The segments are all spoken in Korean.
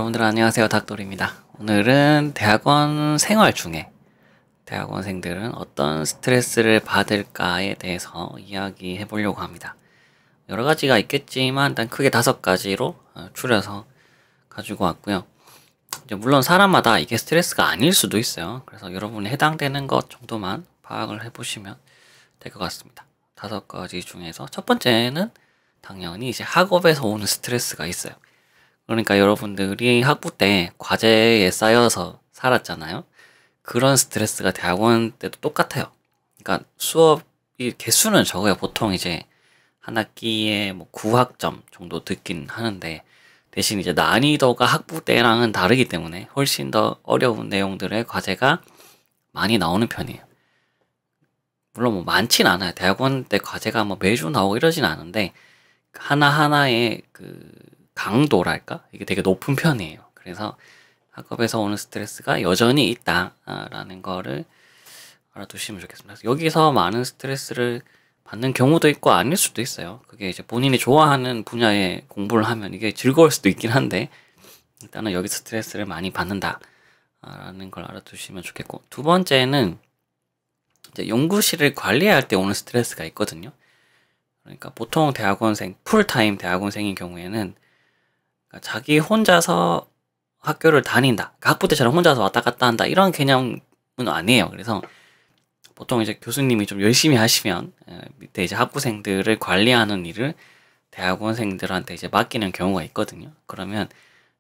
여러분들 안녕하세요. 닥돌입니다. 오늘은 대학원 생활 중에 대학원생들은 어떤 스트레스를 받을까에 대해서 이야기해 보려고 합니다. 여러 가지가 있겠지만 일단 크게 5가지로 추려서 가지고 왔고요. 이제 물론 사람마다 이게 스트레스가 아닐 수도 있어요. 그래서 여러분이 해당되는 것 정도만 파악을 해보시면 될 것 같습니다. 5가지 중에서 첫 번째는 당연히 이제 학업에서 오는 스트레스가 있어요. 그러니까 여러분들이 학부 때 과제에 쌓여서 살았잖아요. 그런 스트레스가 대학원 때도 똑같아요. 그러니까 수업이 개수는 적어요. 보통 이제 한 학기에 뭐 9학점 정도 듣긴 하는데 대신 이제 난이도가 학부 때랑은 다르기 때문에 훨씬 더 어려운 내용들의 과제가 많이 나오는 편이에요. 물론 뭐 많진 않아요. 대학원 때 과제가 뭐 매주 나오고 이러진 않은데 하나하나의 그 강도랄까? 이게 되게 높은 편이에요. 그래서 학업에서 오는 스트레스가 여전히 있다라는 거를 알아두시면 좋겠습니다. 그래서 여기서 많은 스트레스를 받는 경우도 있고 아닐 수도 있어요. 그게 이제 본인이 좋아하는 분야에 공부를 하면 이게 즐거울 수도 있긴 한데 일단은 여기서 스트레스를 많이 받는다라는 걸 알아두시면 좋겠고, 두 번째는 이제 연구실을 관리할 때 오는 스트레스가 있거든요. 그러니까 보통 대학원생, 풀타임 대학원생인 경우에는 자기 혼자서 학교를 다닌다, 학부 때처럼 혼자서 왔다 갔다 한다, 이런 개념은 아니에요. 그래서 보통 이제 교수님이 좀 열심히 하시면 밑에 이제 학부생들을 관리하는 일을 대학원생들한테 이제 맡기는 경우가 있거든요. 그러면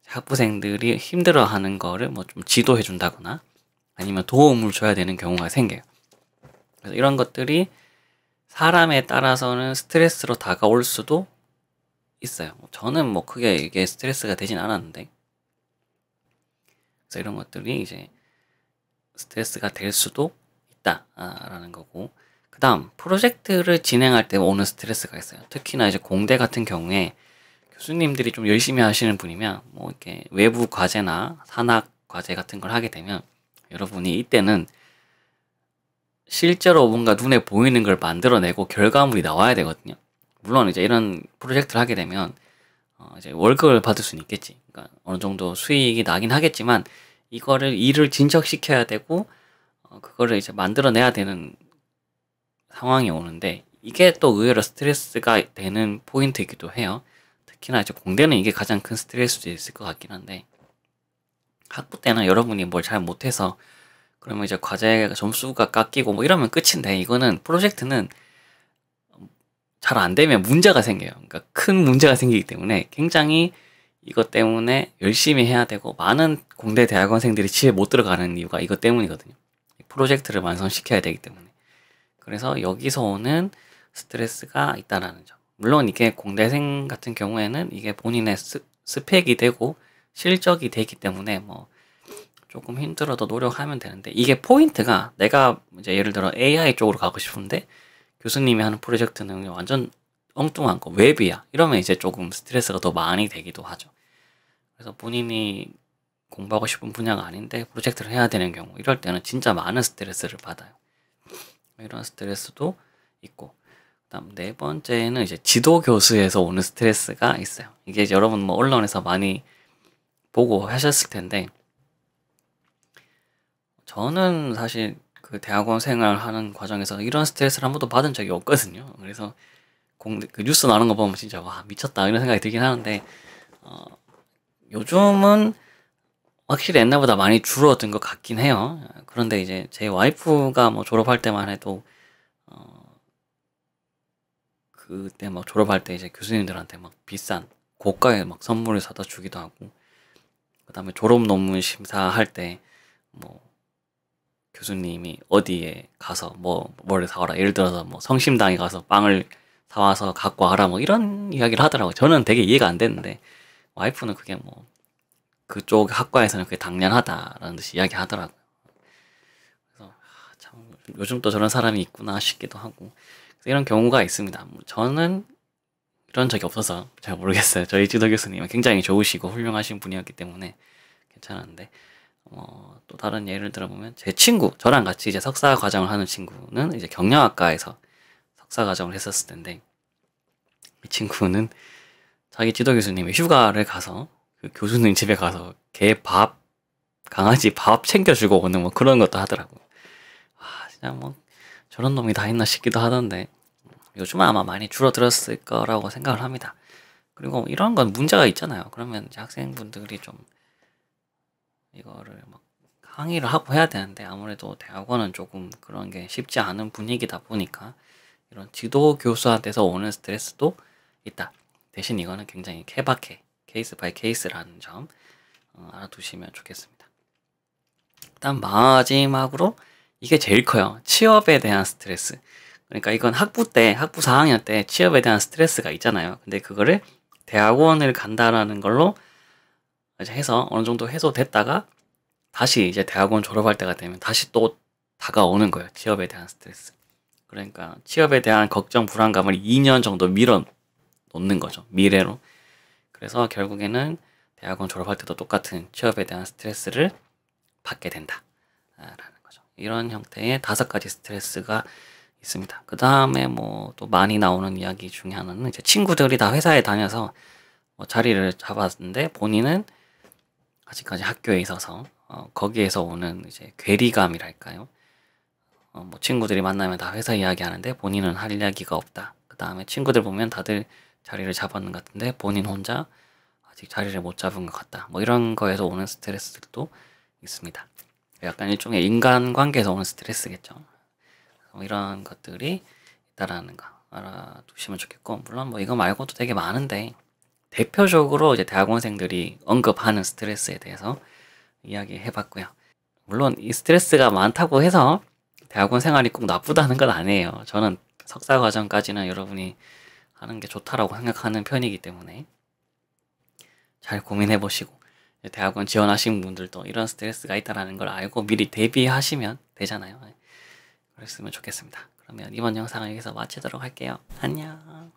학부생들이 힘들어하는 거를 뭐 좀 지도해 준다거나 아니면 도움을 줘야 되는 경우가 생겨요. 그래서 이런 것들이 사람에 따라서는 스트레스로 다가올 수도 있어요. 저는 뭐 크게 이게 스트레스가 되진 않았는데, 그래서 이런 것들이 이제 스트레스가 될 수도 있다라는 거고, 그 다음 프로젝트를 진행할 때 오는 스트레스가 있어요. 특히나 이제 공대 같은 경우에 교수님들이 좀 열심히 하시는 분이면 뭐 이렇게 외부 과제나 산학 과제 같은 걸 하게 되면 여러분이 이때는 실제로 뭔가 눈에 보이는 걸 만들어내고 결과물이 나와야 되거든요. 물론 이제 이런 프로젝트를 하게 되면 이제 월급을 받을 수는 있겠지. 그러니까 어느 정도 수익이 나긴 하겠지만 이거를 일을 진척시켜야 되고 그거를 이제 만들어내야 되는 상황이 오는데, 이게 또 의외로 스트레스가 되는 포인트이기도 해요. 특히나 이제 공대는 이게 가장 큰 스트레스도 있을 것 같긴 한데, 학부 때는 여러분이 뭘 잘 못해서 그러면 이제 과제 점수가 깎이고 뭐 이러면 끝인데, 이거는 프로젝트는 잘 안 되면 문제가 생겨요. 그러니까 큰 문제가 생기기 때문에 굉장히 이것 때문에 열심히 해야 되고, 많은 공대 대학원생들이 집에 못 들어가는 이유가 이것 때문이거든요. 프로젝트를 완성시켜야 되기 때문에. 그래서 여기서 오는 스트레스가 있다라는 점. 물론 이게 공대생 같은 경우에는 이게 본인의 스펙이 되고 실적이 되기 때문에 뭐 조금 힘들어도 노력하면 되는데, 이게 포인트가 내가 이제 예를 들어 AI 쪽으로 가고 싶은데 교수님이 하는 프로젝트는 완전 엉뚱한 거, 웹이야. 이러면 이제 조금 스트레스가 더 많이 되기도 하죠. 그래서 본인이 공부하고 싶은 분야가 아닌데 프로젝트를 해야 되는 경우, 이럴 때는 진짜 많은 스트레스를 받아요. 이런 스트레스도 있고, 그다음 네 번째는 이제 지도 교수에서 오는 스트레스가 있어요. 이게 이제 여러분 뭐 언론에서 많이 보고 하셨을 텐데, 저는 사실 그 대학원 생활하는 과정에서 이런 스트레스를 한 번도 받은 적이 없거든요. 그래서 그 뉴스 나오는 거 보면 진짜 와 미쳤다 이런 생각이 들긴 하는데, 요즘은 확실히 옛날보다 많이 줄어든 것 같긴 해요. 그런데 이제 제 와이프가 뭐 졸업할 때만 해도 그때 막 졸업할 때 이제 교수님들한테 막 비싼 고가의 막 선물을 사다 주기도 하고, 그다음에 졸업 논문 심사할 때 뭐 교수님이 어디에 가서 뭐를 사와라, 예를 들어서 뭐 성심당에 가서 빵을 사와서 갖고 와라, 뭐 이런 이야기를 하더라고요. 저는 되게 이해가 안 됐는데 와이프는 그게 뭐 그쪽 학과에서는 그게 당연하다라는 듯이 이야기하더라고요. 그래서 참 요즘 또 저런 사람이 있구나 싶기도 하고, 이런 경우가 있습니다. 저는 이런 적이 없어서 잘 모르겠어요. 저희 지도 교수님은 굉장히 좋으시고 훌륭하신 분이었기 때문에 괜찮았는데, 또 다른 예를 들어보면 제 친구, 저랑 같이 이제 석사 과정을 하는 친구는 이제 경영학과에서 석사 과정을 했었을 텐데, 이 친구는 자기 지도 교수님이 휴가를 가서 그 교수님 집에 가서 개 밥, 강아지 밥 챙겨주고 오는 뭐 그런 것도 하더라고. 아, 진짜 뭐 저런 놈이 다 있나 싶기도 하던데 요즘은 아마 많이 줄어들었을 거라고 생각을 합니다. 그리고 이런 건 문제가 있잖아요. 그러면 이제 학생분들이 좀 이거를 막 항의를 하고 해야 되는데 아무래도 대학원은 조금 그런 게 쉽지 않은 분위기다 보니까 이런 지도 교수한테서 오는 스트레스도 있다. 대신 이거는 굉장히 케바케, 케이스 바이 케이스라는 점 알아두시면 좋겠습니다. 일단 마지막으로 이게 제일 커요. 취업에 대한 스트레스. 그러니까 이건 학부 4학년 때 취업에 대한 스트레스가 있잖아요. 근데 그거를 대학원을 간다라는 걸로 이제 해서 어느 정도 해소됐다가 다시 이제 대학원 졸업할 때가 되면 다시 또 다가오는 거예요. 취업에 대한 스트레스. 그러니까 취업에 대한 걱정, 불안감을 2년 정도 밀어 놓는 거죠. 미래로. 그래서 결국에는 대학원 졸업할 때도 똑같은 취업에 대한 스트레스를 받게 된다. 라는 거죠. 이런 형태의 5가지 스트레스가 있습니다. 그 다음에 뭐 또 많이 나오는 이야기 중에 하나는 이제 친구들이 다 회사에 다녀서 뭐 자리를 잡았는데 본인은 아직까지 학교에 있어서 거기에서 오는 이제 괴리감이랄까요? 뭐 친구들이 만나면 다 회사 이야기 하는데 본인은 할 이야기가 없다. 그 다음에 친구들 보면 다들 자리를 잡았는 것 같은데 본인 혼자 아직 자리를 못 잡은 것 같다. 뭐 이런 거에서 오는 스트레스들도 있습니다. 약간 일종의 인간관계에서 오는 스트레스겠죠. 이런 것들이 있다라는 거 알아두시면 좋겠고, 물론 뭐 이거 말고도 되게 많은데 대표적으로 이제 대학원생들이 언급하는 스트레스에 대해서 이야기해봤고요. 물론 이 스트레스가 많다고 해서 대학원 생활이 꼭 나쁘다는 건 아니에요. 저는 석사 과정까지는 여러분이 하는 게 좋다라고 생각하는 편이기 때문에 잘 고민해 보시고, 대학원 지원하신 분들도 이런 스트레스가 있다는 걸 알고 미리 대비하시면 되잖아요. 그랬으면 좋겠습니다. 그러면 이번 영상을 여기서 마치도록 할게요. 안녕.